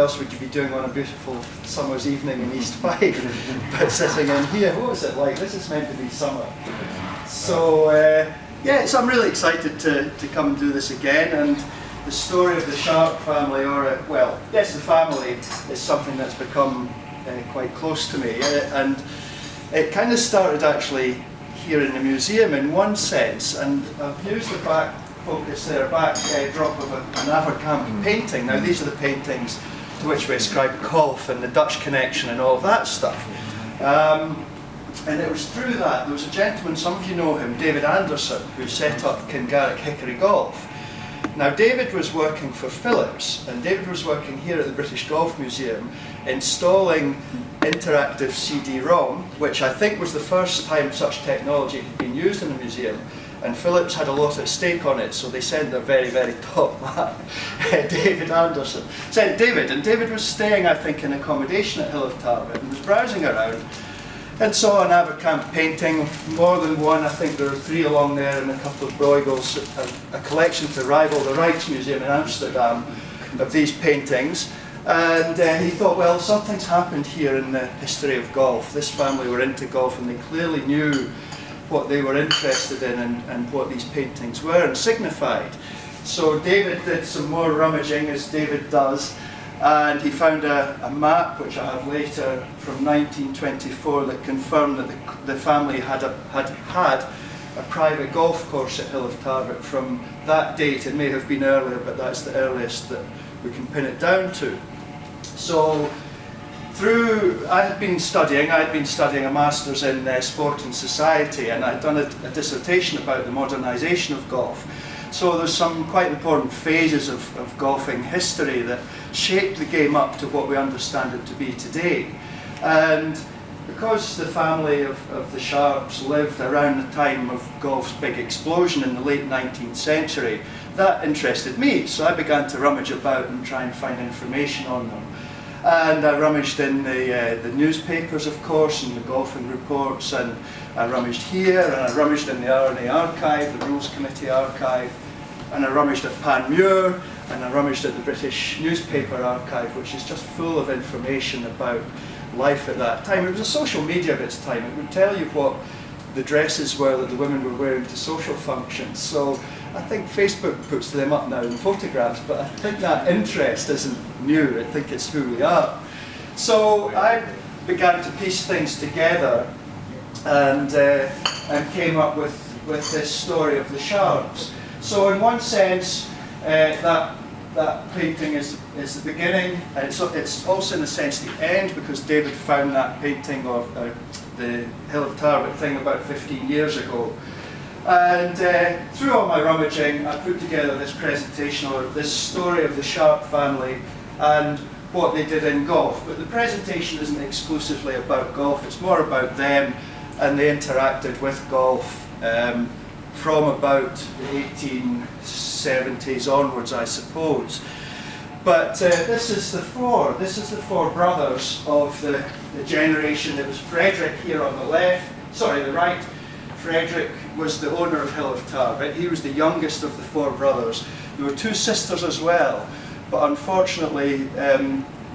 else would you be doing on a beautiful summer's evening in East 5 but sitting in here? What was it like? This is meant to be summer. So yeah, so I'm really excited to come and do this again, and the story of the Sharpe family, or well, yes, the family, is something that's become quite close to me, and it kind of started actually here in the museum in one sense, and I've used the back focus there, back drop of an Avercamp painting. Now these are the paintings to which we ascribe golf and the Dutch connection and all of that stuff. And it was through that, there was a gentleman, some of you know him, David Anderson, who set up Kingarrick Hickory Golf. Now David was working for Philips, and David was working here at the British Golf Museum installing interactive CD-ROM, which I think was the first time such technology had been used in the museum, and Philips had a lot at stake on it, so they sent their very, very top man, David Anderson. Sent David, and David was staying, I think, in accommodation at Hill of Tarbet and was browsing around and saw an Avercamp painting, more than one, I think there are 3 along there and a couple of Bruegels, a collection to rival the Rijksmuseum in Amsterdam of these paintings. And he thought, well, something's happened here in the history of golf. This family were into golf and they clearly knew what they were interested in and what these paintings were and signified. So David did some more rummaging, as David does, and he found a map, which I have later, from 1924 that confirmed that the family had a private golf course at Hill of Tarbet from that date. It may have been earlier, but that's the earliest that we can pin it down to. So I had been studying a master's in sport and society, and I'd done a dissertation about the modernisation of golf. So there's some quite important phases of golfing history that shaped the game up to what we understand it to be today. And because the family of the Sharpes lived around the time of golf's big explosion in the late 19th century, that interested me. So I began to rummage about and try and find information on them. And I rummaged in the newspapers, of course, and the golfing reports, and I rummaged here, and I rummaged in the R&A archive, the Rules Committee archive, and I rummaged at Panmure, and I rummaged at the British newspaper archive, which is just full of information about life at that time. It was a social media of its time. It would tell you what the dresses were that the women were wearing to social functions. So I think Facebook puts them up now in photographs, but I think that interest isn't new. I think it's who we are. So I began to piece things together and came up with this story of the Sharpes. So in one sense, that painting is the beginning, and it's also in a sense the end, because David found that painting of the Hill of Tarbet thing about 15 years ago. And through all my rummaging, I put together this presentation, or this story of the Sharpe family and what they did in golf. But the presentation isn't exclusively about golf, it's more about them, and they interacted with golf from about the 1870s onwards, I suppose. But this is the four brothers of the generation. It was Frederick here on the left, sorry, the right. Frederick was the owner of Hill of Tarbet. He was the youngest of the 4 brothers. There were 2 sisters as well, but unfortunately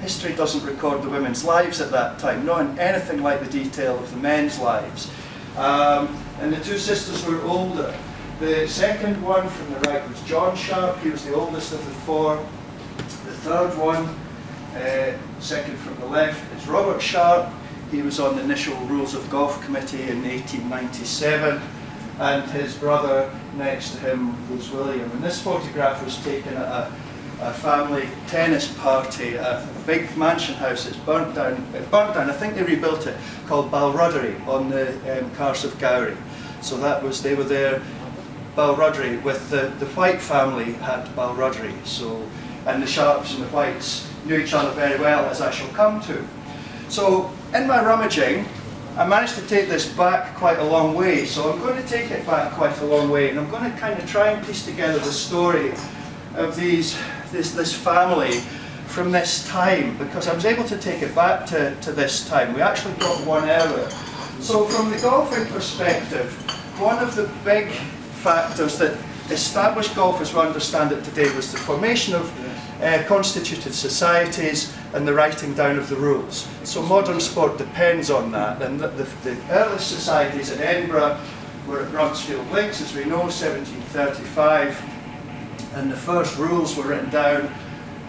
history doesn't record the women's lives at that time, not in anything like the detail of the men's lives. And the 2 sisters were older. The second one from the right was John Sharpe. He was the oldest of the 4. The third one, second from the left, is Robert Sharpe. He was on the initial Rules of Golf Committee in 1897, and his brother next to him was William. And this photograph was taken at a family tennis party at a big mansion house. It's burnt down. I think they rebuilt it, called Balruddery on the Carse of Gowrie. So they were there, Balruddery, with the White family had Balruddery. So, and the Sharpes and the Whites knew each other very well, as I shall come to. So in my rummaging, I managed to take this back quite a long way. So I'm going to take it back quite a long way, and I'm going to kind of try and piece together the story of this family from this time, because I was able to take it back to this time. We actually got one earlier. So from the golfing perspective, one of the big factors that established golf as we understand it today was the formation of constituted societies and the writing down of the rules. So modern sport depends on that, and the earliest societies in Edinburgh were at Bruntsfield Links, as we know, 1735, and the first rules were written down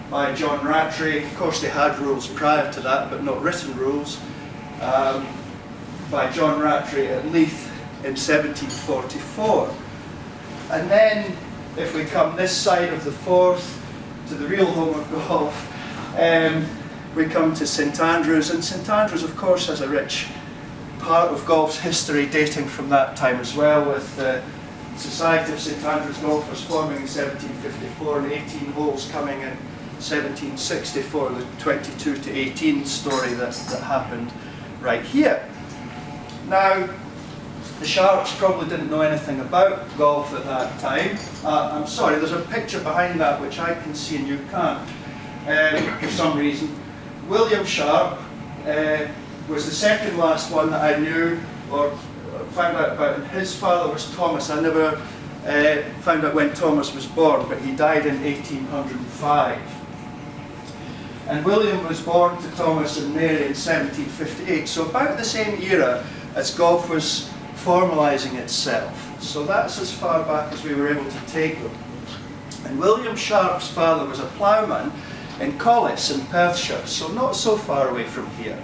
by John Rattray. Of course they had rules prior to that, but not written rules, by John Rattray at Leith in 1744. And then, if we come this side of the Forth, to the real home of golf, we come to St Andrews, and St Andrews of course has a rich part of golf's history dating from that time as well, with the Society of St Andrews Golfers forming in 1754 and 18 holes coming in 1764, the 22 to 18 story that happened right here. Now, the Sharps probably didn't know anything about golf at that time. I'm sorry, there's a picture behind that which I can see and you can't, for some reason. William Sharp was the second last one that I knew or found out about, and his father was Thomas. I never found out when Thomas was born, but he died in 1805. And William was born to Thomas and Mary in 1758, so about the same era as golf was formalising itself. So that's as far back as we were able to take them. And William Sharp's father was a ploughman in Collis in Perthshire, so not so far away from here.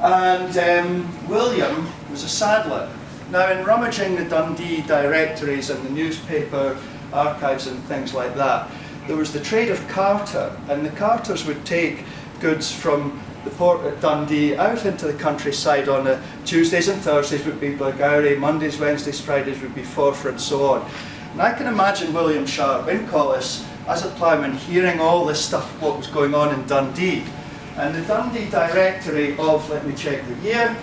And William was a saddler. Now, in rummaging the Dundee directories and the newspaper archives and things like that, there was the trade of carter, and the carters would take goods from the port at Dundee out into the countryside on Tuesdays and Thursdays would be Blairgowrie, Mondays, Wednesdays, Fridays would be Forfar, and so on. And I can imagine William Sharp in Collis as a ploughman hearing all this stuff, what was going on in Dundee. And the Dundee directory of, let me check the year,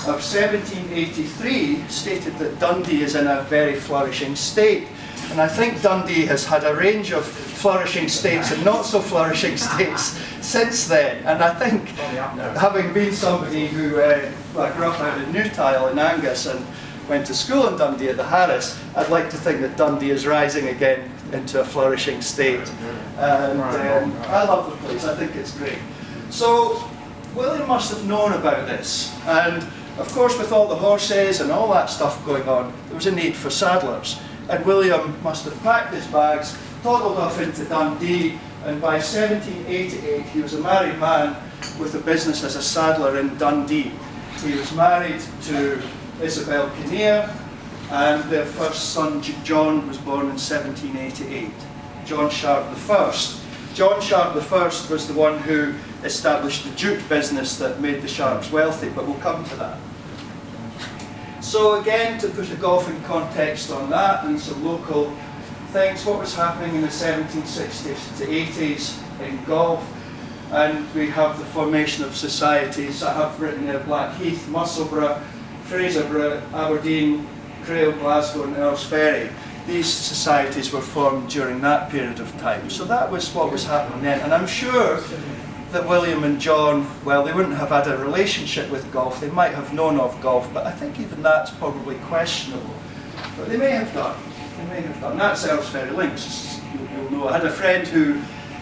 of 1783 stated that Dundee is in a very flourishing state. And I think Dundee has had a range of flourishing states and not so flourishing states since then. And I think, having been somebody who I grew up out in Newtile in Angus and went to school in Dundee at the Harris, I'd like to think that Dundee is rising again into a flourishing state. And I love the place, I think it's great. So William must have known about this. And of course, with all the horses and all that stuff going on, there was a need for saddlers. And William must have packed his bags, toddled off into Dundee, and by 1788 he was a married man with a business as a saddler in Dundee. He was married to Isabel Kinnear, and their first son John was born in 1788, John Sharp I. John Sharp I was the one who established the jute business that made the Sharps wealthy, but we'll come to that. So again, to put a golfing context on that and some local things, what was happening in the 1760s to 80s in golf, and we have the formation of societies. I have written there Blackheath, Musselburgh, Fraserburgh, Aberdeen, Crail, Glasgow and Earls Ferry. These societies were formed during that period of time. So that was what was happening then, and I'm sure that William and John, well, they wouldn't have had a relationship with golf, they might have known of golf, but I think even that's probably questionable. But they may have done, That's Earls Ferry Links, you'll know. I had a friend who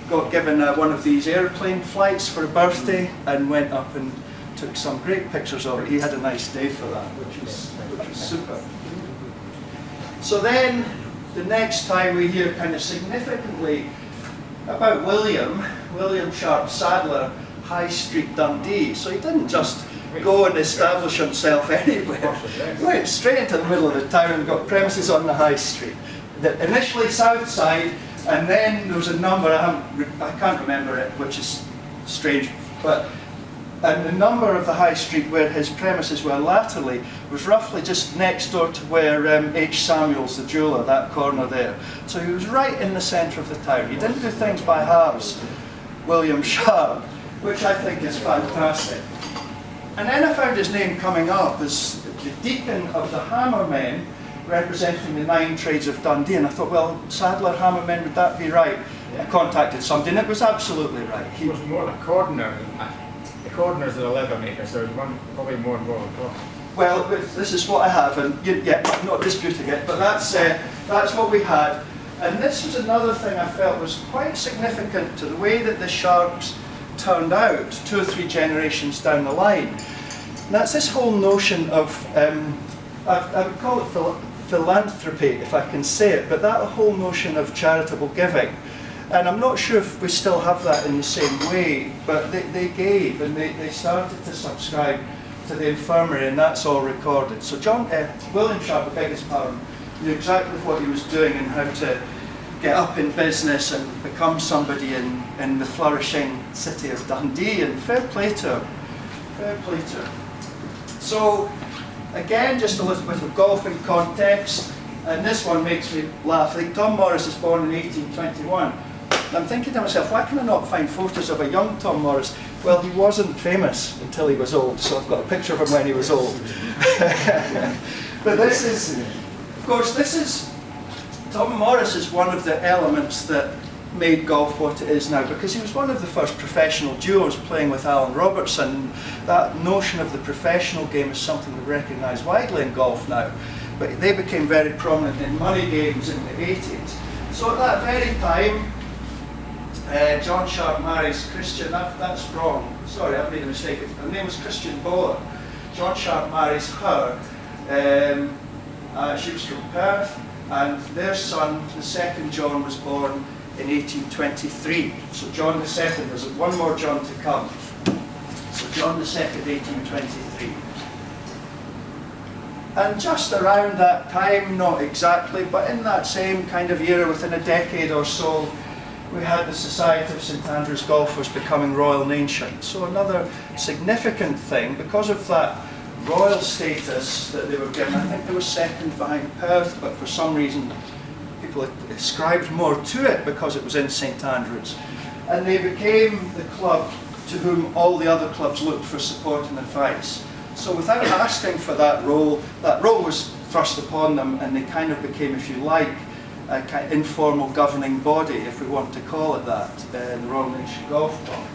got given one of these airplane flights for a birthday and went up and took some great pictures of it. He had a nice day for that, which was super. So then, the next time we hear kind of significantly about William Sharp, saddler, High Street, Dundee. So he didn't just go and establish himself anywhere. He went straight into the middle of the town and got premises on the High Street. Initially south side, and then there was a number, I can't remember it, which is strange, but and the number of the High Street where his premises were latterly was roughly just next door to where H. Samuels, the jeweller, that corner there. So he was right in the centre of the town. He didn't do things by halves, William Sharp, which I think is fantastic. And then I found his name coming up as the deacon of the Hammermen, representing the 9 trades of Dundee, and I thought, well, Sadler Hammerman, would that be right? I contacted somebody, and it was absolutely right. He was more a cordner than that. The cordner's an 11 metre, so there's probably more involved. Well, this is what I have, and I'm not disputing it, but that's what we had. And this was another thing I felt was quite significant to the way that the Sharps turned out 2 or 3 generations down the line. And that's this whole notion of, I would call it philanthropy, if I can say it, but that whole notion of charitable giving. And I'm not sure if we still have that in the same way, but they gave, and they started to subscribe to the infirmary, and that's all recorded. So William Sharp, the biggest pardon, knew exactly what he was doing and how to get up in business and become somebody in the flourishing city of Dundee, and fair play to him, fair play to him. So again, just a little bit of golfing context, and this one makes me laugh. I think Tom Morris was born in 1821. And I'm thinking to myself, why can I not find photos of a young Tom Morris? Well, he wasn't famous until he was old, so I've got a picture of him when he was old. But this is, of course, Tom Morris is one of the elements that made golf what it is now, because he was one of the first professional duos playing with Alan Robertson. That notion of the professional game is something we recognise widely in golf now, but they became very prominent in money games in the 80s. So at that very time, John Sharp marries Christian, that's wrong, sorry, I've made a mistake, her name was Christian Bowler. John Sharp marries her, she was from Perth, and their son, the second John, was born in 1823. So John II, there's one more John to come. So John II, 1823. And just around that time, not exactly, but in that same kind of era, within a decade or so, we had the Society of St Andrews Golfers becoming Royal Nation. So another significant thing, because of that royal status that they were given, I think they were second behind Perth, but for some reason people ascribed more to it because it was in St Andrews. And they became the club to whom all the other clubs looked for support and advice. So without asking for that role was thrust upon them, and they kind of became, if you like, a kind of informal governing body, if we want to call it that, the Royal Nation Golf Club.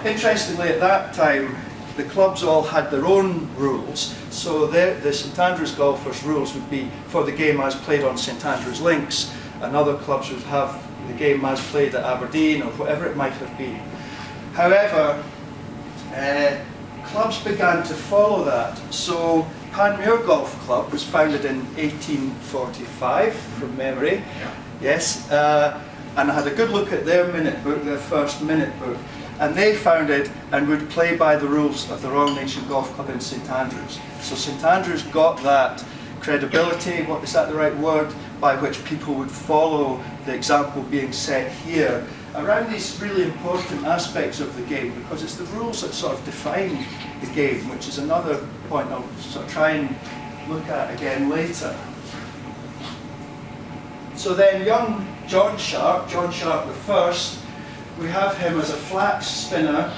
Interestingly, at that time, the clubs all had their own rules. So the St Andrews Golfers' rules would be for the game as played on St Andrews Links, and other clubs would have the game as played at Aberdeen, or whatever it might have been. However, clubs began to follow that. So Panmure Golf Club was founded in 1845, from memory, yes, and I had a good look at their minute book, their first minute book, and they founded and would play by the rules of the Royal Nation Golf Club in St Andrews. So St Andrews got that credibility, what is that the right word, by which people would follow the example being set here around these really important aspects of the game, because it's the rules that sort of define the game, which is another point I'll sort of try and look at again later. So then young John Sharp the first, we have him as a flax spinner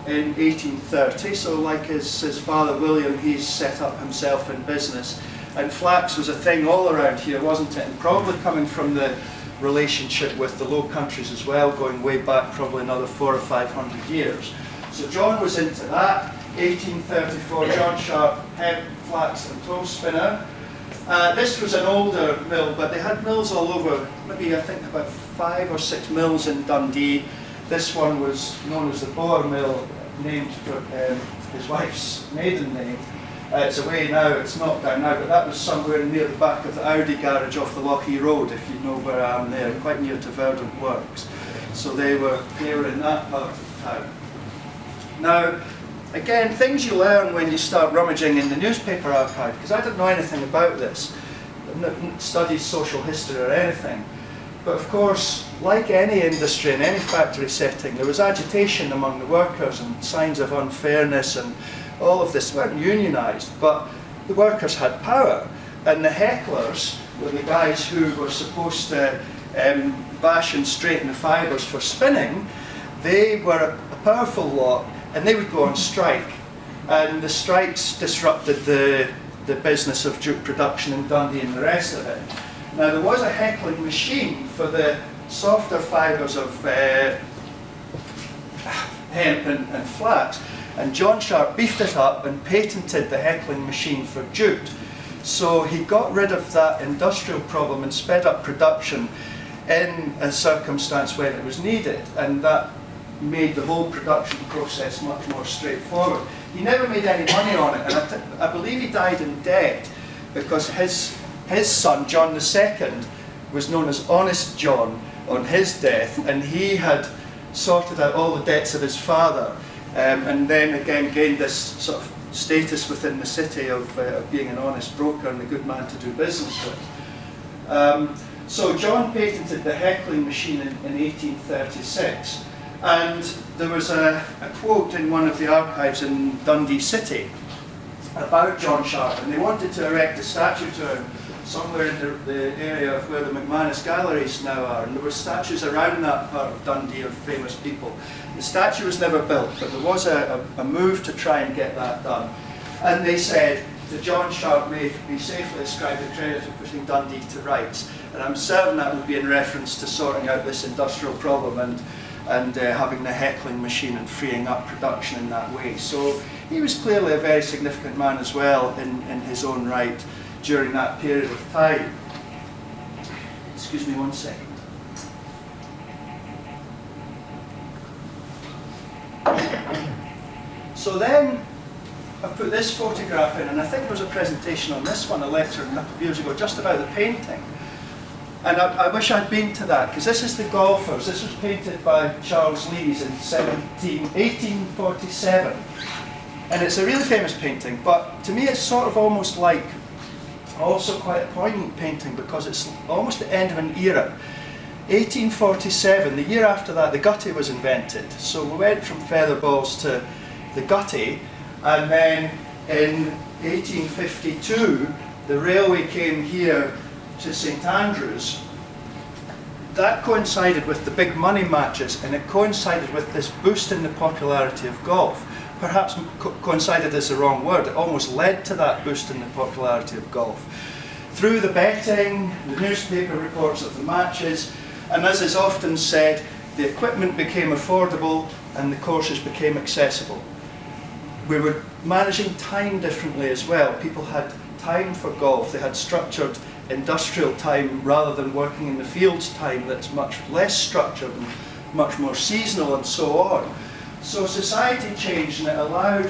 in 1830, so like his father William, he's set up himself in business, and flax was a thing all around here, wasn't it, and probably coming from the relationship with the Low Countries as well, going way back probably another 400 or 500 years. So John was into that. 1834, John Sharp, hemp, flax and tow spinner. This was an older mill, but they had mills all over, maybe I think about 5 or 6 mills in Dundee. This one was known as the Boer Mill, named for his wife's maiden name. It's away now, it's knocked down now, but that was somewhere near the back of the Audi garage off the Lochie Road, if you know where I am there, quite near to Verdant Works. So they were in that part of town. Now, again, things you learn when you start rummaging in the newspaper archive, because I didn't know anything about this, I didn't study social history or anything. But of course, like any industry in any factory setting, there was agitation among the workers and signs of unfairness, and all of this weren't unionised, but the workers had power, and the hecklers were the guys who were supposed to bash and straighten the fibres for spinning. They were a powerful lot, and they would go on strike, and the strikes disrupted the business of jute production in Dundee and the rest of it. Now there was a heckling machine for the softer fibres of hemp and flax, and John Sharp beefed it up and patented the heckling machine for jute. So he got rid of that industrial problem and sped up production in a circumstance when it was needed, and that made the whole production process much more straightforward. He never made any money on it, and I believe he died in debt because his son, John II, was known as Honest John on his death, and he had sorted out all the debts of his father, and then again gained this sort of status within the city of being an honest broker and a good man to do business with. So John patented the heckling machine in 1836, and there was a quote in one of the archives in Dundee City about John Sharpe, and they wanted to erect a statue to him somewhere in the area of where the McManus Galleries now are, and there were statues around that part of Dundee of famous people. The statue was never built, but there was a move to try and get that done. And they said, to John Sharpe may be safely ascribed the credit of putting Dundee to rights. And I'm certain that would be in reference to sorting out this industrial problem and having the heckling machine and freeing up production in that way. So he was clearly a very significant man as well in his own right during that period of time. Excuse me 1 second. So then I've put this photograph in, and I think there was a presentation on this one, a lecture a couple of years ago, just about the painting. And I wish I'd been to that, because this is the golfers. This was painted by Charles Lees in 1847. And it's a really famous painting, but to me it's sort of almost like, also quite a poignant painting, because it's almost the end of an era. 1847, the year after that, the gutty was invented. So we went from feather balls to the gutty, and then in 1852, the railway came here to St Andrews. That coincided with the big money matches, and it coincided with this boost in the popularity of golf. Perhaps coincided is the wrong word, it almost led to that boost in the popularity of golf. Through the betting, the newspaper reports of the matches, and as is often said, the equipment became affordable and the courses became accessible. We were managing time differently as well. People had time for golf, they had structured industrial time rather than working in the fields time that's much less structured and much more seasonal and so on. So society changed, and it allowed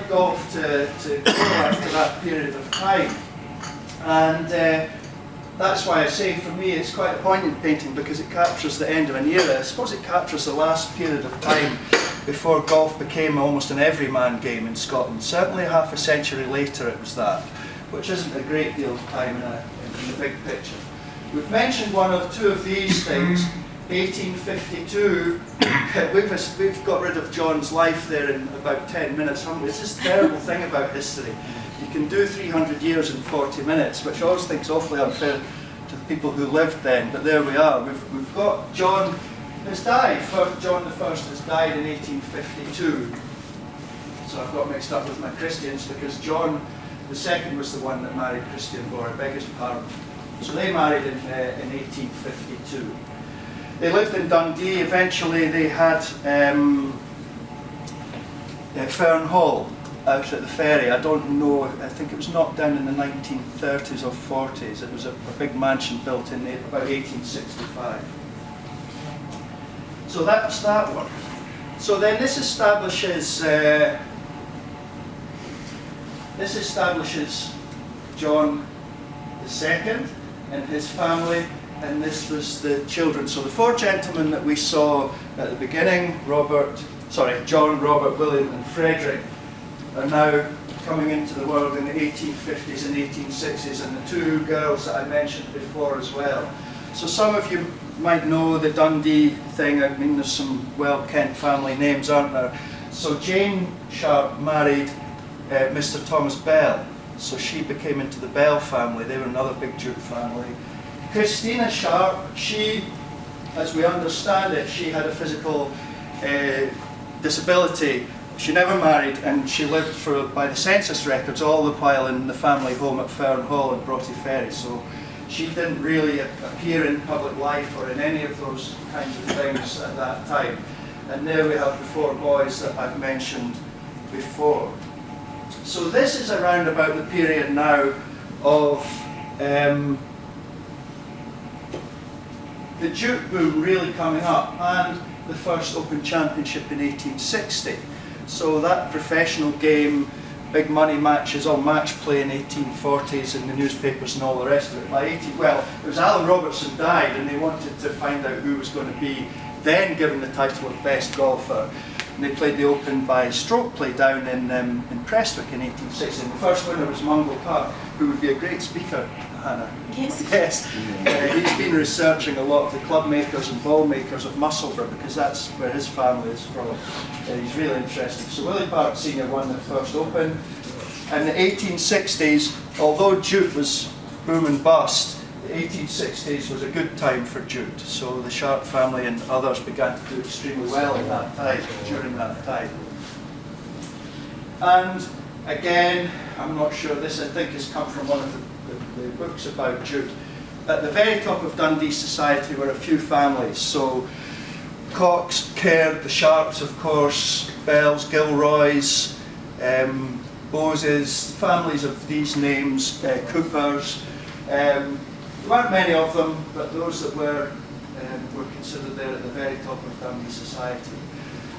golf to go after that period of time. And that's why I say, for me, it's quite a poignant painting, because it captures the end of an era. I suppose it captures the last period of time before golf became almost an everyman game in Scotland. Certainly half a century later it was that, which isn't a great deal of time in the big picture. We've mentioned one or two of these things. 1852, we've got rid of John's life there in about 10 minutes, haven't we? It's this terrible thing about history. You can do 300 years in 40 minutes, which I always think is awfully unfair to the people who lived then, but there we are. We've got John has died. John I has died in 1852. So I've got mixed up with my Christians, because John II was the one that married Christian Bohr, I beg his pardon. So they married in 1852. They lived in Dundee. Eventually they had Fern Hall out at the ferry. I don't know, I think it was knocked down in the 1930s or 40s. It was a big mansion built in about 1865. So that's that one. So then this establishes John II and his family, and this was the children. So the four gentlemen that we saw at the beginning, John, Robert, William and Frederick, are now coming into the world in the 1850s and 1860s, and the two girls that I mentioned before as well. So some of you might know the Dundee thing. I mean, there's some well-kent family names, aren't there? So Jane Sharp married Mr. Thomas Bell, so she became into the Bell family. They were another big Jute family. Christina Sharp, she, as we understand it, she had a physical disability. She never married, and she lived by the census records all the while in the family home at Fern Hall at Broughty Ferry. So she didn't really appear in public life or in any of those kinds of things at that time. And there we have the four boys that I've mentioned before. So this is around about the period now of the Jute boom really coming up, and the first Open Championship in 1860. So that professional game, big money matches, all match play in 1840s in the newspapers and all the rest of it. By 18, well, it was Alan Robertson died, and they wanted to find out who was going to be then given the title of best golfer. And they played the Open by stroke play down in Prestwick in 1860. And the first winner was Mungo Park, who would be a great speaker, Hannah. Yes. Yes. He's been researching a lot of the club makers and ball makers of Musselburgh, because that's where his family is from. He's really interested. So Willie Park Sr. won the first Open. And the 1860s, although Jute was boom and bust, the 1860s was a good time for Jute. So the Sharpe family and others began to do extremely well at that time, during that time. And again, I'm not sure, this I think has come from one of the books about Jute. At the very top of Dundee society were a few families. So Cox, Caird, the Sharpes, of course, Bells, Gilroys, Boses, families of these names, Coopers. There weren't many of them, but those that were considered there at the very top of Dundee society.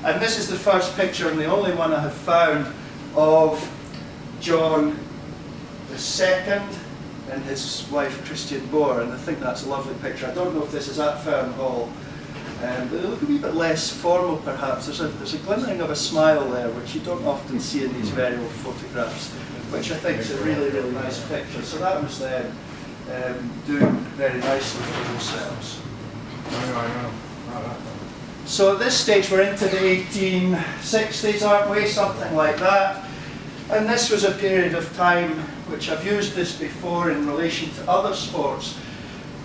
And this is the first picture, and the only one I have found, of John II and his wife Christian Boer, and I think that's a lovely picture. I don't know if this is at Fern Hall, but they look a wee bit less formal perhaps. There's a glimmering of a smile there, which you don't often see in these very old photographs, which I think is a really, really nice picture. So that was them doing very nicely for themselves. I know. So at this stage we're into the 1860s, aren't we? Something like that. And this was a period of time which I've used this before in relation to other sports.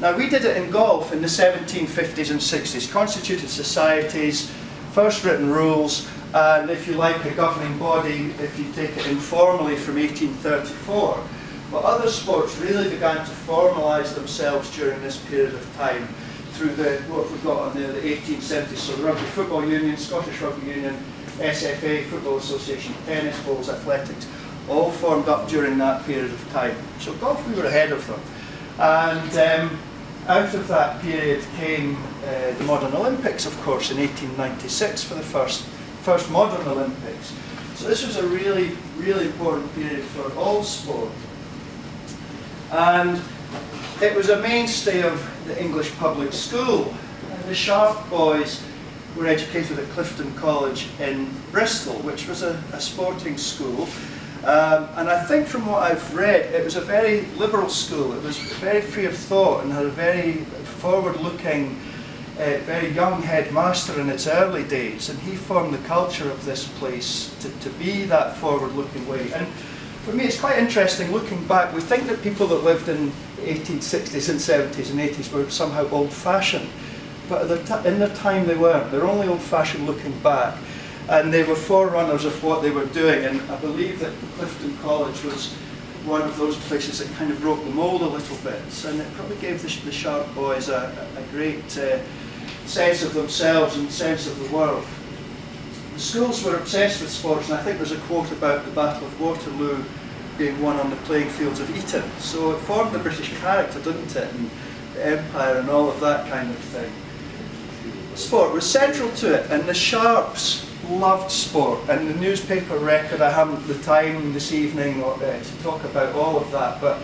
Now we did it in golf in the 1750s and 60s, constituted societies, first written rules, and if you like a governing body if you take it informally from 1834. But other sports really began to formalise themselves during this period of time through what we've got on there, the 1870s. So the Rugby Football Union, Scottish Rugby Union, SFA, Football Association, tennis, bowls, athletics, all formed up during that period of time. So golf, we were ahead of them. And out of that period came the modern Olympics, of course, in 1896 for the first modern Olympics. So this was a really, really important period for all sport. And it was a mainstay of the English public school. And the Sharpe boys were educated at Clifton College in Bristol, which was a sporting school. And I think from what I've read, it was a very liberal school. It was very free of thought and had a very forward-looking, very young headmaster in its early days. And he formed the culture of this place to be that forward-looking way. And for me, it's quite interesting looking back. We think that people that lived in the 1860s and 70s and 80s were somehow old-fashioned. But in their time they weren't. They're only old-fashioned looking back. And they were forerunners of what they were doing. And I believe that Clifton College was one of those places that kind of broke the mould a little bit. And it probably gave the Sharpe boys a great sense of themselves and sense of the world. The schools were obsessed with sports, and I think there's a quote about the Battle of Waterloo being won on the playing fields of Eton. So it formed the British character, didn't it? And the empire and all of that kind of thing. Sport was central to it, and the Sharpes loved sport. And the newspaper record, I haven't the time this evening to talk about all of that, but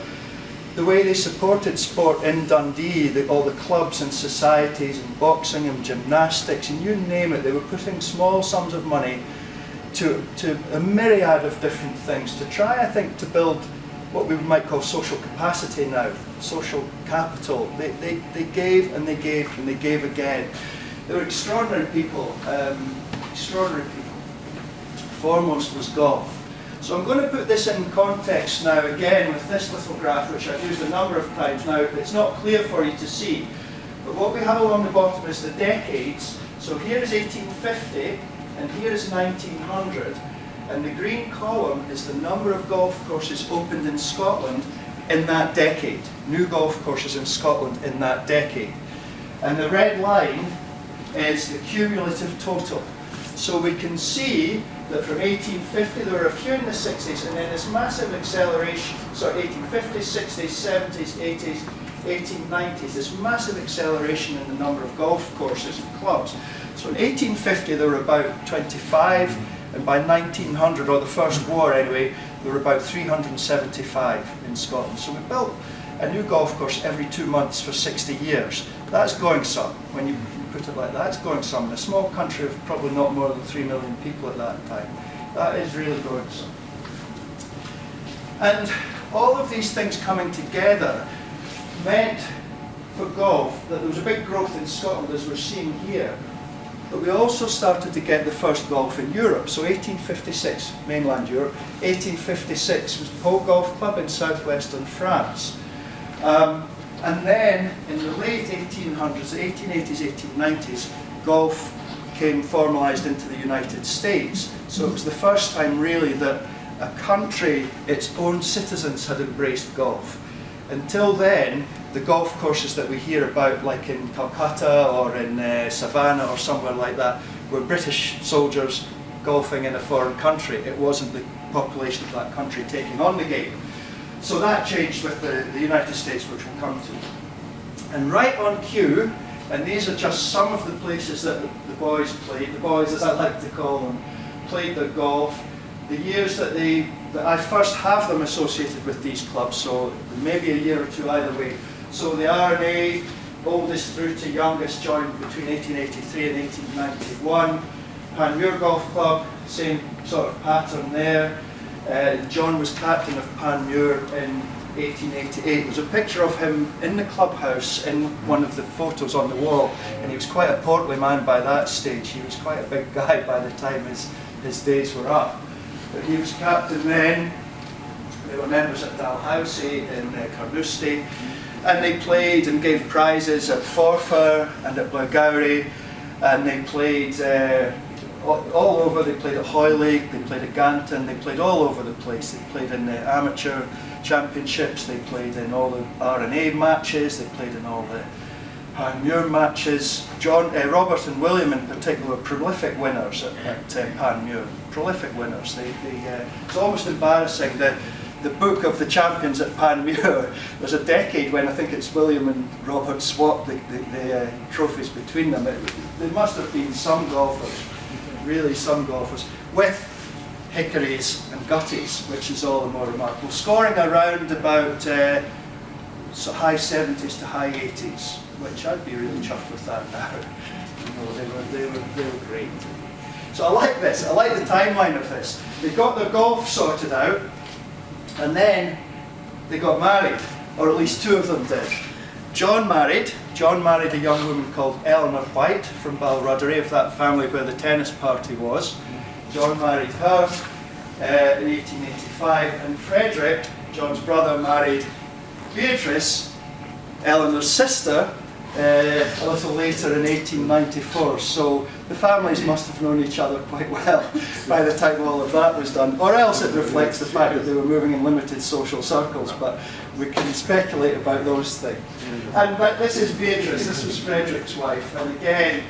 the way they supported sport in Dundee, all the clubs and societies and boxing and gymnastics and you name it, they were putting small sums of money to a myriad of different things to try, I think, to build what we might call social capacity now, social capital. They gave and they gave and they gave again. They were extraordinary people, extraordinary people. Foremost was golf. So I'm going to put this in context now again with this little graph, which I've used a number of times now. It's not clear for you to see, but what we have along the bottom is the decades. So here is 1850, and here is 1900, and the green column is the number of golf courses opened in Scotland in that decade. New golf courses in Scotland in that decade. And the red line is the cumulative total. So we can see that from 1850, there were a few in the 60s, and then this massive acceleration, so 1850s, 60s, 70s, 80s, 1890s, this massive acceleration in the number of golf courses and clubs. So in 1850 there were about 25, and by 1900, or the First War anyway, there were about 375 in Scotland. So we built a new golf course every 2 months for 60 years. That's going some, when you put it like that, it's going some. In a small country of probably not more than 3 million people at that time, that is really going some. And all of these things coming together meant for golf that there was a big growth in Scotland, as we're seeing here, but we also started to get the first golf in Europe. So 1856, mainland Europe, 1856 was Pau Golf Club in southwestern France. And then in the late 1800s, the 1880s, 1890s, golf came formalised into the United States. So it was the first time really that a country, its own citizens had embraced golf. Until then, the golf courses that we hear about, like in Calcutta or in Savannah or somewhere like that, were British soldiers golfing in a foreign country. It wasn't the population of that country taking on the game. So that changed with the United States, which we'll come to. And right on cue, and these are just some of the places that the boys played, the boys as I like to call them, played their golf. The years that I first have them associated with these clubs, so maybe a year or two either way. So the R&A, oldest through to youngest, joined between 1883 and 1891. Panmure Golf Club, same sort of pattern there. John was captain of Panmure in 1888. There's a picture of him in the clubhouse in one of the photos on the wall, and he was quite a portly man by that stage. He was quite a big guy by the time his days were up. But he was captain then. They were members at Dalhousie in Carnoustie, and they played and gave prizes at Forfar and at Blairgowrie, and they played all over. They played at Hoylake, they played at Ganton, they played all over the place. They played in the amateur championships, they played in all the R&A matches, they played in all the Panmure matches. Robert and William in particular were prolific winners at Panmure. Prolific winners. It's almost embarrassing. The book of the champions at Panmure, there's a decade when I think it's William and Robert swapped the trophies between them. There must have been some golfers, really some golfers, with hickories and gutties, which is all the more remarkable. Scoring around about high 70s to high 80s, which I'd be really chuffed with that now. They were great. So I like this, I like the timeline of this. They got their golf sorted out, and then they got married, or at least two of them did. John married a young woman called Eleanor White from Balruddery, of that family where the tennis party was. John married her in 1885, and Frederick, John's brother, married Beatrice, Eleanor's sister, a little later in 1894. So the families must have known each other quite well by the time all of that was done, or else it reflects the fact that they were moving in limited social circles, but we can speculate about those things. But this is Beatrice, this was Frederick's wife, and again,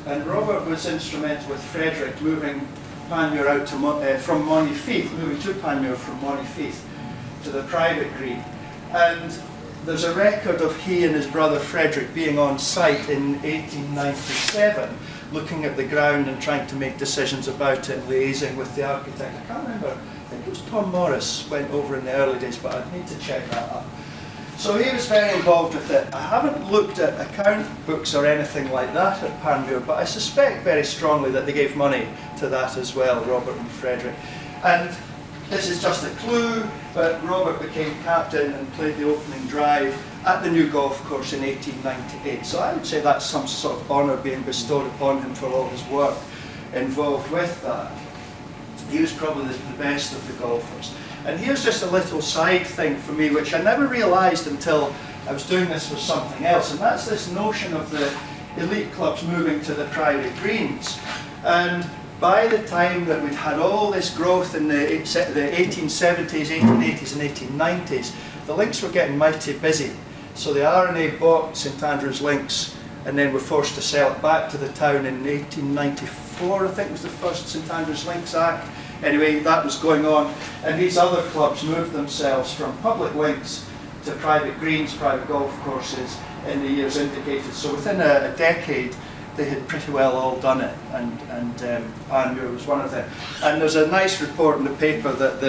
and Robert was instrumental with Frederick moving Panmure out to from Monifieth, moving to Panmure from Monifieth to the private green. And there's a record of he and his brother Frederick being on site in 1897, looking at the ground and trying to make decisions about it, liaising with the architect. I can't remember, I think it was Tom Morris went over in the early days, but I'd need to check that up. So he was very involved with it. I haven't looked at account books or anything like that at Panmure, but I suspect very strongly that they gave money to that as well, Robert and Frederick. And this is just a clue, but Robert became captain and played the opening drive at the new golf course in 1898. So I would say that's some sort of honour being bestowed upon him for all his work involved with that. He was probably the best of the golfers. And here's just a little side thing for me, which I never realised until I was doing this for something else, and that's this notion of the elite clubs moving to the private greens. And by the time that we'd had all this growth in the 1870s, 1880s and 1890s, the links were getting mighty busy. So the R&A bought St Andrews Links and then were forced to sell it back to the town in 1894. 1994, I think, was the first St Andrews Links Act. Anyway, that was going on, and these other clubs moved themselves from public links to private greens, private golf courses in the years indicated. So within a decade, they had pretty well all done it, and Panmure was one of them. And there's a nice report in the paper that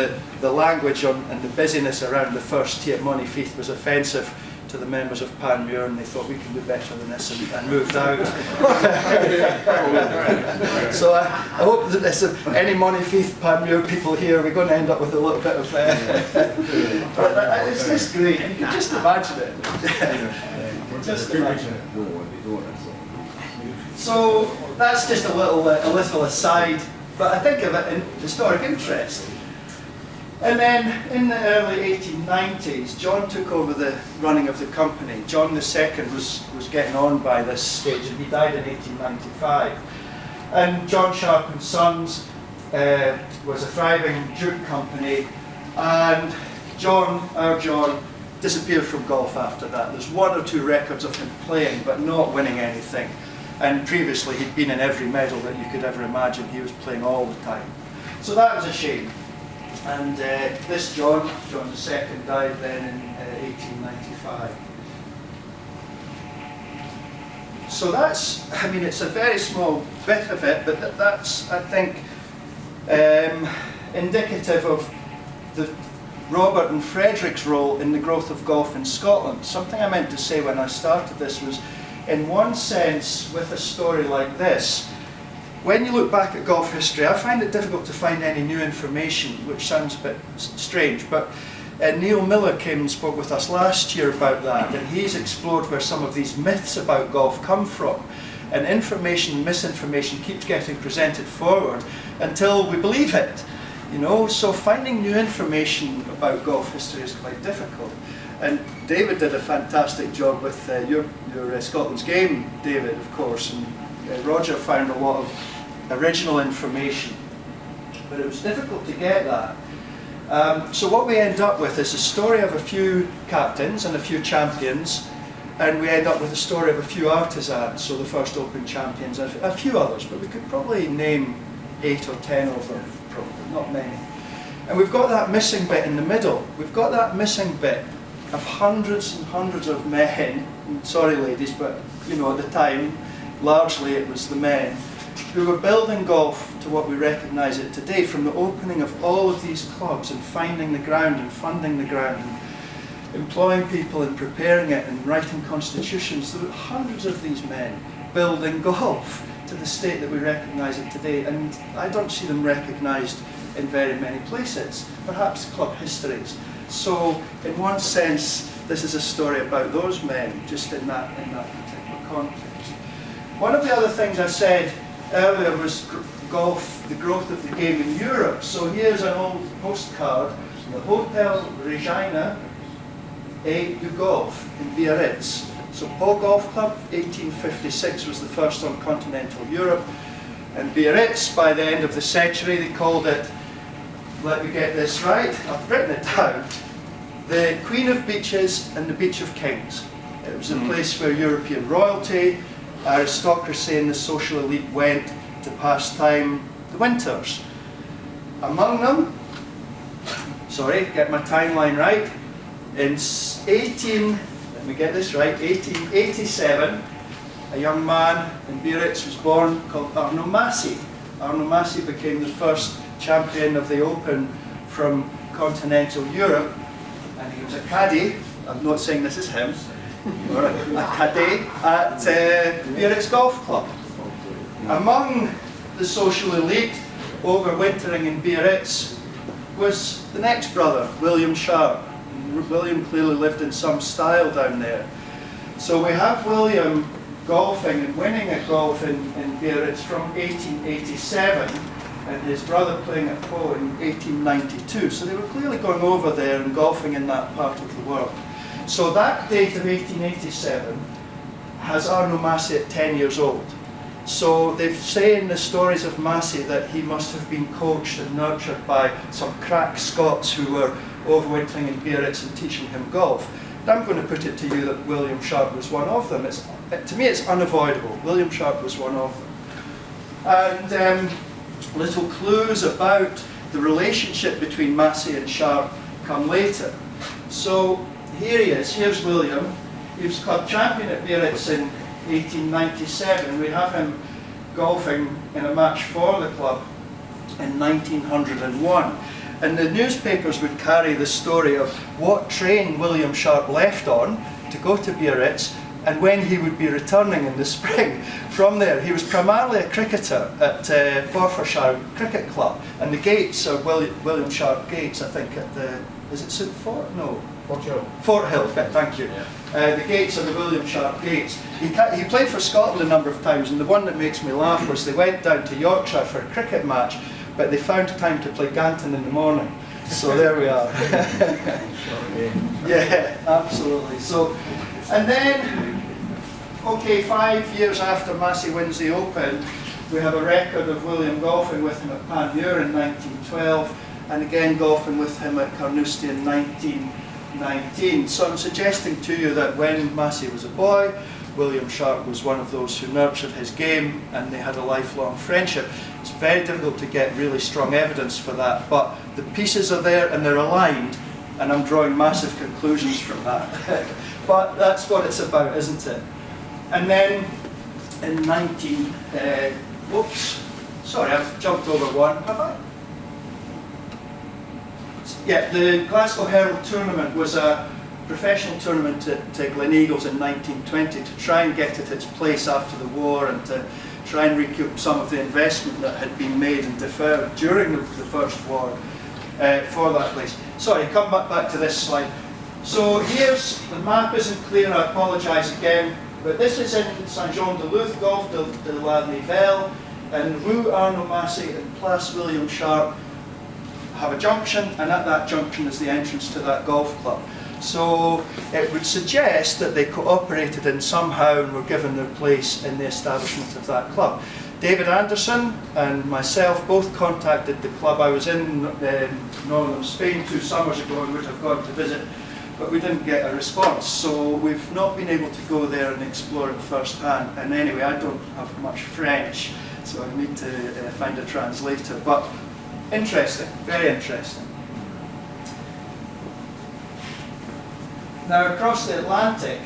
the language and the busyness around the first tee at Monteith was offensive to the members of Panmure, and they thought we can do better than this, and moved out. So I hope that there's any Monteith Panmure people here, we're going to end up with a little bit of but it's just great, you can just imagine it. Just imagine it. So that's just a little aside, but I think of it in historic interest. And then in the early 1890s, John took over the running of the company. John II was getting on by this stage, and he died in 1895. And John Sharpe and Sons was a thriving jute company, and our John, disappeared from golf after that. There's 1 or 2 records of him playing, but not winning anything. And previously he'd been in every medal that you could ever imagine. He was playing all the time. So that was a shame. And this John II, died then in 1895. So that's, I mean, it's a very small bit of it, but that's, I think, indicative of the Robert and Frederick's role in the growth of golf in Scotland. Something I meant to say when I started this was, in one sense, with a story like this, when you look back at golf history, I find it difficult to find any new information, which sounds a bit strange, but Neil Miller came and spoke with us last year about that, and he's explored where some of these myths about golf come from. And information, misinformation keeps getting presented forward until we believe it. You know, so finding new information about golf history is quite difficult. And David did a fantastic job with your Scotland's Game, David, of course, and Roger found a lot of original information, but it was difficult to get that. So what we end up with is a story of a few captains and a few champions, and we end up with a story of a few artisans, so the first Open champions, and a few others, but we could probably name 8 or 10 of them, probably, not many. And we've got that missing bit in the middle. We've got that missing bit of hundreds and hundreds of men, sorry ladies, but you know, at the time, largely it was the men, who were building golf to what we recognise it today, from the opening of all of these clubs and finding the ground and funding the ground and employing people and preparing it and writing constitutions. There were hundreds of these men building golf to the state that we recognise it today, and I don't see them recognised in very many places, perhaps club histories. So in one sense, this is a story about those men, just in that particular context. One of the other things I said earlier was golf, the growth of the game in Europe. So here's an old postcard, the Hotel Regina du Golf in Biarritz. So Pau Golf Club, 1856 was the first on continental Europe, and Biarritz, by the end of the century, they called it, let me get this right, I've written it down, the Queen of Beaches and the Beach of Kings. It was a place where European royalty, aristocracy and the social elite went to pass time the winters. Among them, sorry, get my timeline right, in 1887, a young man in Biarritz was born called Arnaud Massy. Arnaud Massy became the first champion of the Open from continental Europe, and he was a caddie, I'm not saying this is him, or a caddie at Biarritz Golf Club. Among the social elite overwintering in Biarritz was the next brother, William Sharp. William clearly lived in some style down there. So we have William golfing and winning at golf in Biarritz from 1887, and his brother playing at Pau in 1892. So they were clearly going over there and golfing in that part of the world. So that date of 1887 has Arnaud Massy at 10 years old. So they say in the stories of Massy that he must have been coached and nurtured by some crack Scots who were overwintering in Biarritz and teaching him golf. And I'm going to put it to you that William Sharp was one of them. To me it's unavoidable. William Sharp was one of them. And little clues about the relationship between Massy and Sharpe come later. So here he is, here's William. He was club champion at Biarritz in 1897. We have him golfing in a match for the club in 1901. And the newspapers would carry the story of what train William Sharpe left on to go to Biarritz and when he would be returning in the spring from there. He was primarily a cricketer at Forfarshire Cricket Club, and the gates are William Sharpe gates, I think, at the, is it St Fort? No. Fort Hill. Fort Hill, thank you. Yeah. The gates are the William Sharpe gates. He played for Scotland a number of times, and the one that makes me laugh was they went down to Yorkshire for a cricket match, but they found time to play Ganton in the morning. So there we are. Yeah, absolutely. So, and then, okay, 5 years after Massy wins the Open, we have a record of William golfing with him at Panmure in 1912, and again golfing with him at Carnoustie in 1919. So I'm suggesting to you that when Massy was a boy, William Sharpe was one of those who nurtured his game, and they had a lifelong friendship. It's very difficult to get really strong evidence for that, but the pieces are there and they're aligned, and I'm drawing massive conclusions from that. But that's what it's about, isn't it? And then in whoops, sorry, I've jumped over one, have I? Yeah, the Glasgow Herald tournament was a professional tournament at Gleneagles in 1920 to try and get it its place after the war and to try and recoup some of the investment that had been made and deferred during the First War for that place. Sorry, come back to this slide. So here's, the map isn't clear, I apologise again, but this is in Saint-Jean-de-Luz, Golf de la Nivelle, and Rue Arnaud Massy and Place William Sharpe have a junction, and at that junction is the entrance to that golf club. So it would suggest that they cooperated in somehow and were given their place in the establishment of that club. David Anderson and myself both contacted the club. I was in northern Spain 2 summers ago and would have gone to visit, but we didn't get a response. So we've not been able to go there and explore it firsthand. And anyway, I don't have much French, so I need to find a translator. But interesting, very interesting. Now across the Atlantic,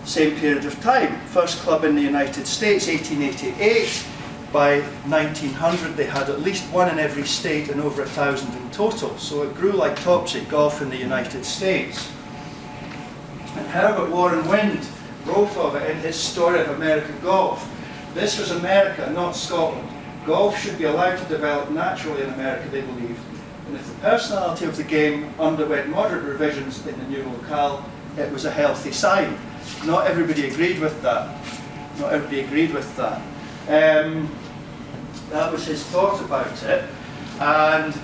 same period of time, first club in the United States, 1888. By 1900 they had at least one in every state and over 1,000 in total. So it grew like topsy, golf in the United States. And Herbert Warren Wind wrote of it in his Story of American Golf. This was America, not Scotland. Golf should be allowed to develop naturally in America, they believed. And if the personality of the game underwent moderate revisions in the new locale, it was a healthy sign. Not everybody agreed with that. Not everybody agreed with that. That was his thought about it. And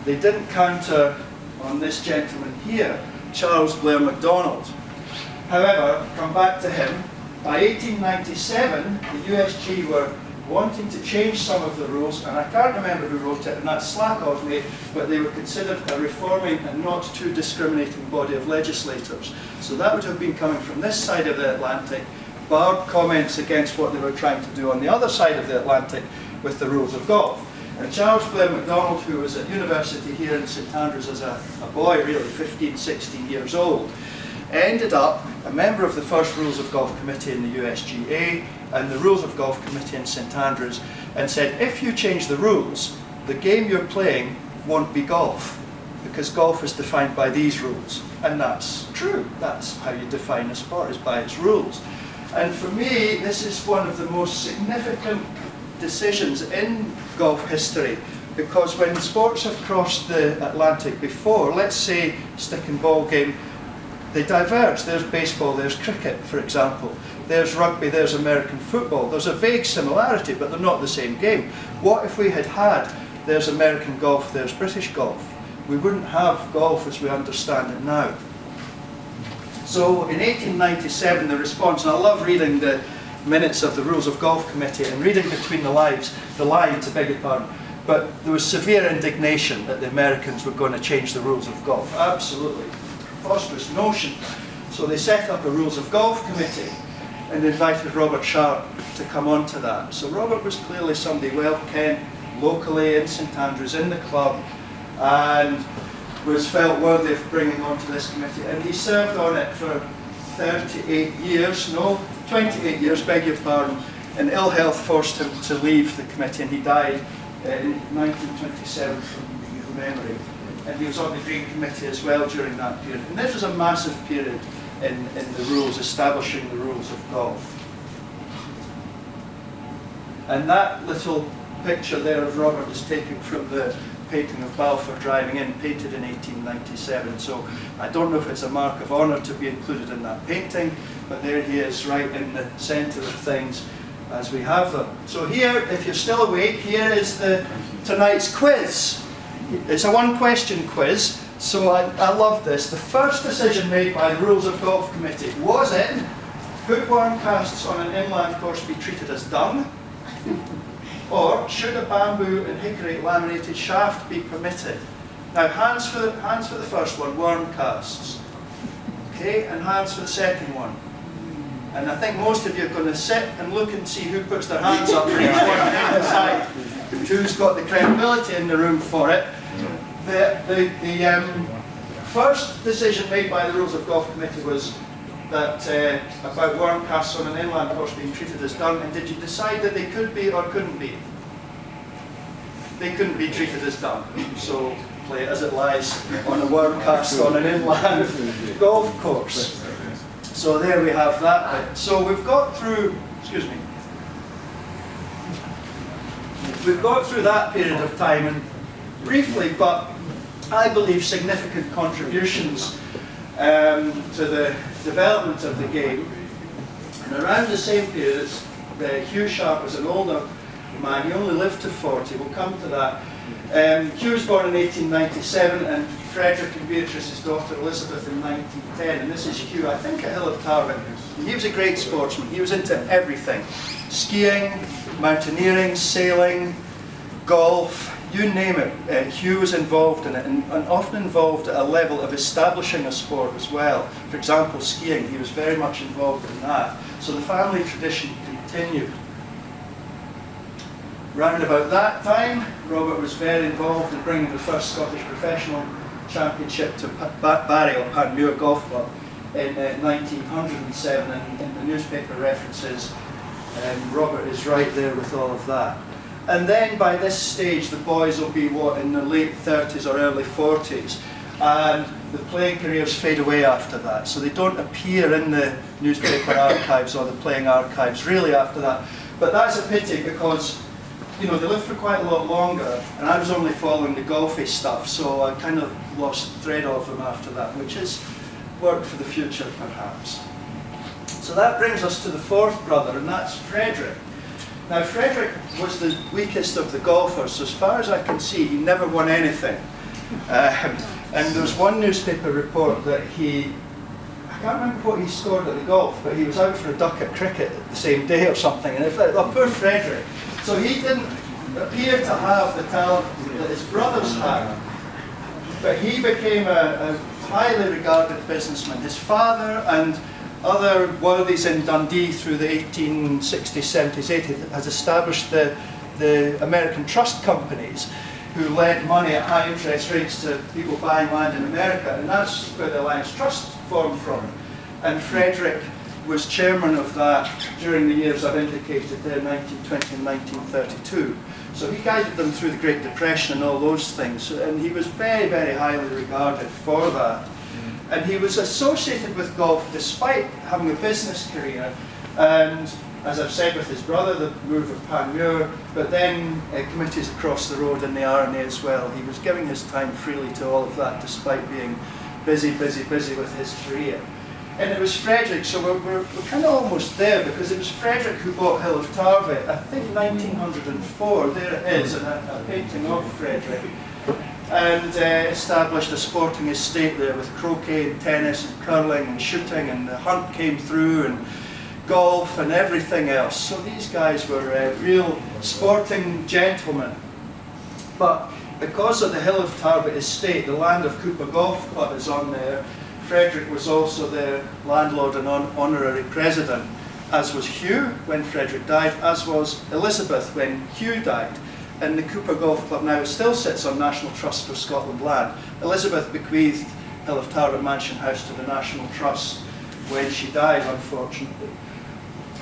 they didn't counter on this gentleman here, Charles Blair MacDonald. However, come back to him, by 1897, the USG were wanting to change some of the rules, and I can't remember who wrote it, and that's slack of me, but they were considered a reforming and not too discriminating body of legislators. So that would have been coming from this side of the Atlantic, barbed comments against what they were trying to do on the other side of the Atlantic with the rules of golf. And Charles Blair MacDonald, who was at university here in St Andrews as a boy, really 15, 16 years old, ended up a member of the first Rules of Golf Committee in the USGA and the Rules of Golf Committee in St Andrews, and said, if you change the rules, the game you're playing won't be golf, because golf is defined by these rules. And that's true. That's how you define a sport, is by its rules. And for me, this is one of the most significant decisions in golf history, because when sports have crossed the Atlantic before, let's say stick and ball game, they diverge. There's baseball, there's cricket, for example. There's rugby, there's American football. There's a vague similarity, but they're not the same game. What if we had there's American golf, there's British golf? We wouldn't have golf as we understand it now. So in 1897, the response, and I love reading the minutes of the Rules of Golf Committee and reading between the lines, I beg your pardon, but there was severe indignation that the Americans were going to change the rules of golf. Absolutely preposterous notion. So they set up a Rules of Golf Committee. and invited Robert Sharp to come on to that. So Robert was clearly somebody well kent locally in St Andrews in the club, and was felt worthy of bringing onto this committee. And he served on it for 38 years, no, 28 years, beg your pardon, and ill health forced him to leave the committee, and he died in 1927 from memory. And he was on the Green Committee as well during that period. And this was a massive period in the rules, establishing the rules of golf. And that little picture there of Robert is taken from the painting of Balfour driving in, painted in 1897. So I don't know if it's a mark of honour to be included in that painting, but there he is right in the centre of things as we have them. So here, if you're still awake, here is tonight's quiz. It's a one-question quiz, so I love this. The first decision made by the Rules of Golf Committee was in, hookworm casts on an inland course be treated as dung? Or should a bamboo and hickory laminated shaft be permitted? Now hands for the first one, worm casts. Okay, and hands for the second one. And I think most of you are going to sit and look and see who puts their hands up for each one and decide who's got the credibility in the room for it. The first decision made by the Rules of Golf Committee was that about worm casts on an inland course being treated as dung, and did you decide that they could be or couldn't be? They couldn't be treated as dung, so play it as it lies on a worm cast on an inland golf course. So there we have that bit. So we've got through, excuse me, we've got through that period of time, and briefly, but I believe significant contributions to the development of the game. And around the same period, Hugh Sharpe was an older man, he only lived to 40, we'll come to that. Hugh was born in 1897, and Frederick and Beatrice's daughter Elizabeth in 1910, and this is Hugh, I think at Hill of Tarvin. He was a great sportsman, he was into everything. Skiing, mountaineering, sailing, golf, you name it, Hugh was involved in it, and often involved at a level of establishing a sport as well. For example, skiing, he was very much involved in that. So the family tradition continued. Round about that time, Robert was very involved in bringing the first Scottish professional championship to Barry or Panmure Golf Club in 1907, and in the newspaper references, Robert is right there with all of that. And then by this stage, the boys will be, what, in their late 30s or early 40s, and the playing careers fade away after that. So they don't appear in the newspaper archives or the playing archives really after that. But that's a pity, because you know, they lived for quite a lot longer, and I was only following the golfy stuff, so I kind of lost thread of them after that, which is work for the future perhaps. So that brings us to the fourth brother, and that's Frederick. Now Frederick was the weakest of the golfers, so as far as I can see, he never won anything. And there's one newspaper report that I can't remember what he scored at the golf, but he was out for a duck at cricket the same day or something, and poor Frederick. So he didn't appear to have the talent that his brothers had, but he became a highly regarded businessman. His father and other worthies in Dundee through the 1860s, 70s, 80s has established the American trust companies who lent money at high interest rates to people buying land in America, and that's where the Alliance Trust formed from. And Frederick was chairman of that during the years I've indicated there, 1920 and 1932. So he guided them through the Great Depression and all those things, and he was very, very highly regarded for that. And he was associated with golf despite having a business career, and as I've said with his brother, the move of Panmure, but then committees across the road in the RNA as well. He was giving his time freely to all of that despite being busy, busy, busy with his career. And it was Frederick, so we're kind of almost there, because it was Frederick who bought Hill of Tarvin, I think 1904, there it is, a painting of Frederick, and established a sporting estate there with croquet and tennis and curling and shooting, and the hunt came through, and golf and everything else. So these guys were real sporting gentlemen. But because of the Hill of Tarvin estate, the land of Cooper Golf Club is on there. Frederick was also their landlord and honorary president, as was Hugh when Frederick died, as was Elizabeth when Hugh died. And the Cooper Golf Club now still sits on National Trust for Scotland land. Elizabeth bequeathed Hill of Tarbert Mansion House to the National Trust when she died, unfortunately.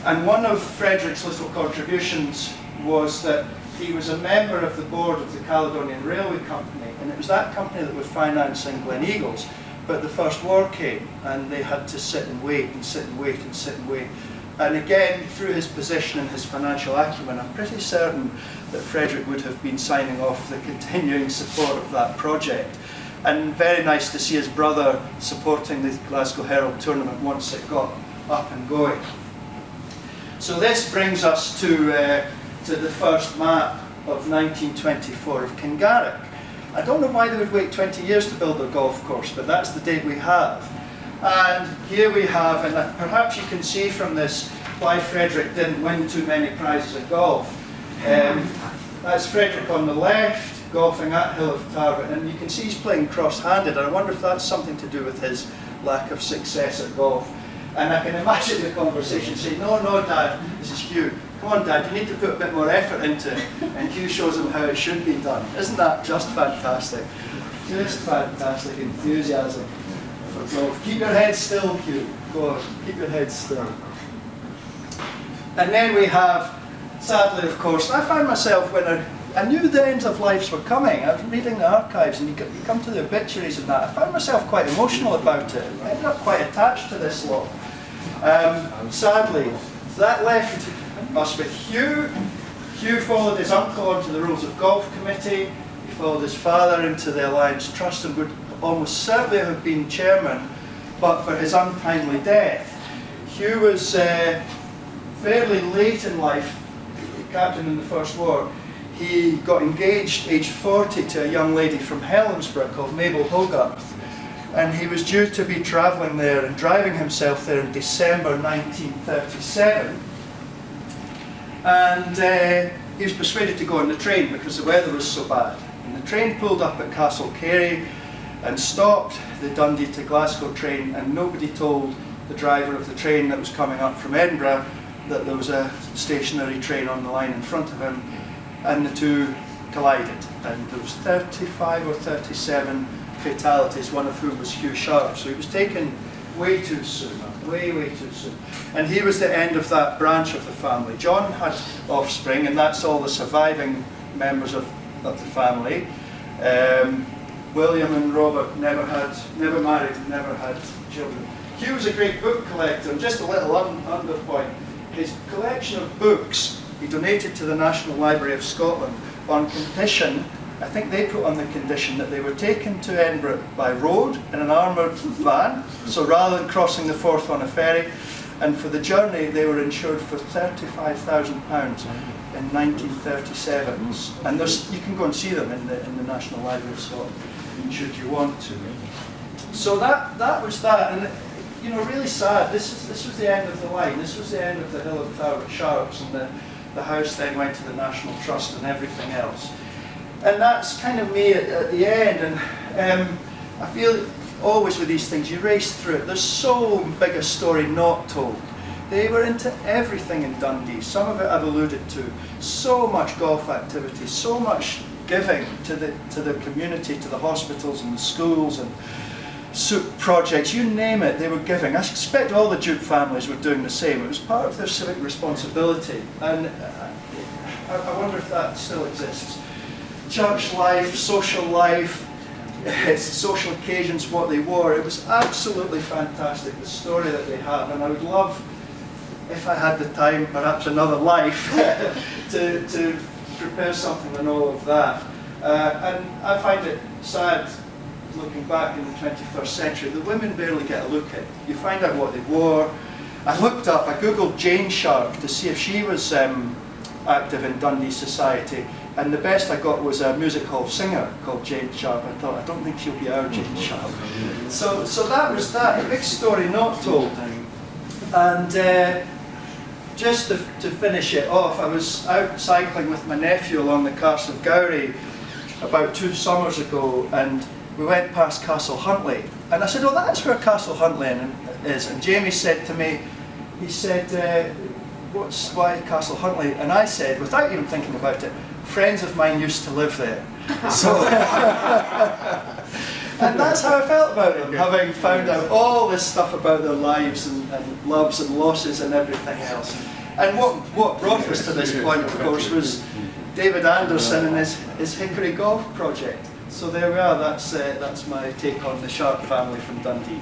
And one of Frederick's little contributions was that he was a member of the board of the Caledonian Railway Company, and it was that company that was financing Glen Eagles. But the First War came, and they had to sit and wait and sit and wait and sit and wait. And again, through his position and his financial acumen, I'm pretty certain that Frederick would have been signing off the continuing support of that project. And very nice to see his brother supporting the Glasgow Herald tournament once it got up and going. So this brings us to the first map of 1924 of Kingarrick. I don't know why they would wait 20 years to build a golf course, but that's the date we have. And here we have, and perhaps you can see from this why Frederick didn't win too many prizes at golf. That's Frederick on the left, golfing at Hill of Tarbert, and you can see he's playing cross-handed. I wonder if that's something to do with his lack of success at golf. And I can imagine the conversation saying, no, no, Dad, this is Hugh. Come on, Dad, you need to put a bit more effort into it. And Hugh shows him how it should be done. Isn't that just fantastic? Just fantastic enthusiasm for golf. Keep your head still, Hugh. Go on, keep your head still. And then we have Sadler, of course. I found myself, when I knew the ends of lives were coming, I was reading the archives, and you come to the obituaries and that, I found myself quite emotional about it. I ended up quite attached to this lot. Sadly, that left us with Hugh. Hugh followed his uncle onto the Rules of Golf Committee. He followed his father into the Alliance Trust and would almost certainly have been chairman, but for his untimely death. Hugh was fairly late in life, captain in the First War. He got engaged aged 40 to a young lady from Helensburgh called Mabel Hogarth, and he was due to be travelling there and driving himself there in December 1937. And he was persuaded to go on the train because the weather was so bad. And the train pulled up at Castle Carey and stopped the Dundee to Glasgow train, and nobody told the driver of the train that was coming up from Edinburgh that there was a stationary train on the line in front of him, and the two collided. And there was 35 or 37 fatalities, one of whom was Hugh Sharp. So he was taken way too soon, way too soon. And he was the end of that branch of the family. John had offspring, and that's all the surviving members of the family. William and Robert never married, and never had children. Hugh was a great book collector, and just a little underpoint. His collection of books he donated to the National Library of Scotland on condition, I think they put on the condition that they were taken to Edinburgh by road in an armoured van, so rather than crossing the Forth on a ferry, and for the journey they were insured for £35,000 in 1937. And you can go and see them in the National Library of Scotland, should you want to. So that was that, and you know, really sad. This was the end of the line. This was the end of the Hill of Tarbert Sharps, and the house then went to the National Trust and everything else. And that's kind of me at the end. And I feel always with these things, you race through it. There's so big a story not told. They were into everything in Dundee. Some of it I've alluded to. So much golf activity, so much giving to the community, to the hospitals and the schools and soup projects, you name it, they were giving. I suspect all the Jute families were doing the same. It was part of their civic responsibility, and I wonder if that still exists. Church life, social life, social occasions, what they wore, it was absolutely fantastic, the story that they have, and I would love, if I had the time, perhaps another life, to prepare something on all of that. And I find it sad, looking back in the 21st century, the women barely get a look at it. You find out what they wore. I googled Jane Sharp to see if she was active in Dundee society, and the best I got was a music hall singer called Jane Sharp. I thought, I don't think she'll be our Jane Sharp. So that was that, a big story not told. And just to finish it off, I was out cycling with my nephew along the Carse of Gowrie about 2 summers ago, and we went past Castle Huntly, and I said, oh, that's where Castle Huntly is. And Jamie said to me, he said, why Castle Huntly? And I said, without even thinking about it, friends of mine used to live there. So, and that's how I felt about them, having found out all this stuff about their lives and loves and losses and everything else. And what brought us to this point, of course, was David Anderson and his Hickory Golf project. So there we are, that's my take on the Sharpe family from Dundee.